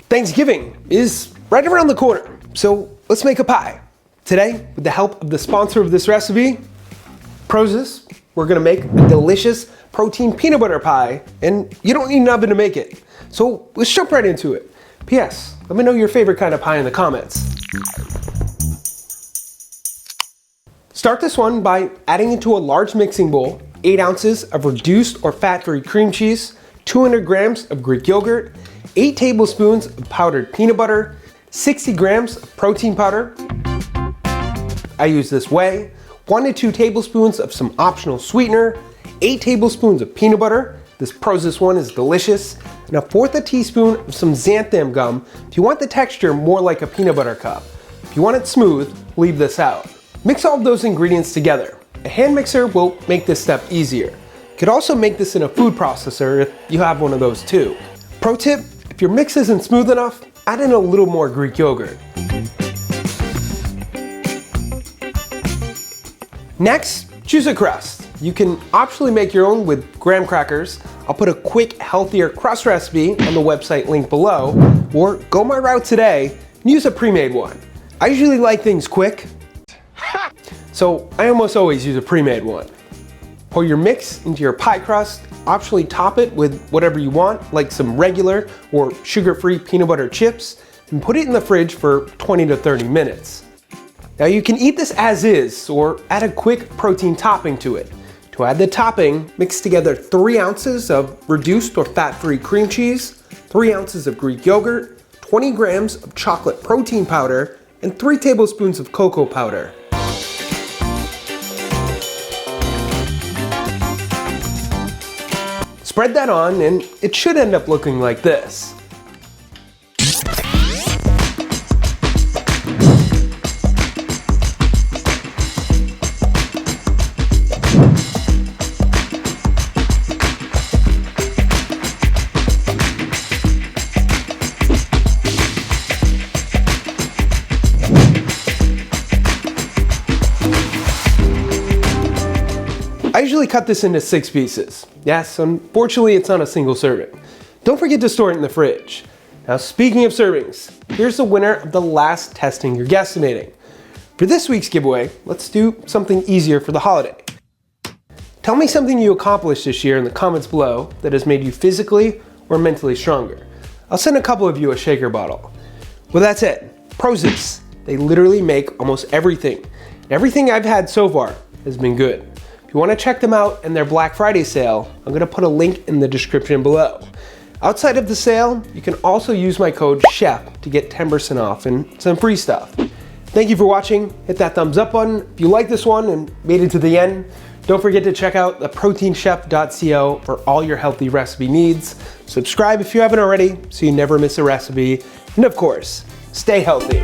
Thanksgiving is right around the corner, so let's make a pie. Today, with the help of the sponsor of this recipe, Prozis, we're gonna make a delicious protein peanut butter pie, and you don't need an oven to make it. So let's jump right into it. P.S. Let me know your favorite kind of pie in the comments. Start this one by adding into a large mixing bowl 8 ounces of reduced or fat-free cream cheese, 200 grams of Greek yogurt, 8 tablespoons of powdered peanut butter, 60 grams of protein powder. I use this whey, 1 to 2 tablespoons of some optional sweetener, 8 tablespoons of peanut butter, this Prozis one is delicious, and 1/4 teaspoon of some xanthan gum if you want the texture more like a peanut butter cup. If you want it smooth, leave this out. Mix all of those ingredients together. A hand mixer will make this step easier. You could also make this in a food processor if you have one of those too. Pro tip, if your mix isn't smooth enough, add in a little more Greek yogurt. Next, choose a crust. You can optionally make your own with graham crackers. I'll put a quick, healthier crust recipe on the website link below, or go my route today and use a pre-made one. I usually like things quick, so I almost always use a pre-made one. Pour your mix into your pie crust, optionally top it with whatever you want, like some regular or sugar-free peanut butter chips, and put it in the fridge for 20 to 30 minutes. Now you can eat this as is, or add a quick protein topping to it. To add the topping, mix together 3 ounces of reduced or fat-free cream cheese, 3 ounces of Greek yogurt, 20 grams of chocolate protein powder, and 3 tablespoons of cocoa powder. Spread that on, and it should end up looking like this. I usually cut this into 6 pieces. Yes, unfortunately it's not a single serving. Don't forget to store it in the fridge. Now speaking of servings, here's the winner of the last testing you're guesstimating. For this week's giveaway, let's do something easier for the holiday. Tell me something you accomplished this year in the comments below that has made you physically or mentally stronger. I'll send a couple of you a shaker bottle. Well, that's it. Prozis. They literally make almost everything. And everything I've had so far has been good. If you want to check them out in their Black Friday sale, I'm going to put a link in the description below. Outside of the sale, you can also use my code CHEF to get 10% off and some free stuff. Thank you for watching. Hit that thumbs up button if you like this one and made it to the end. Don't forget to check out theproteinchef.co for all your healthy recipe needs. Subscribe if you haven't already so you never miss a recipe. And of course, stay healthy.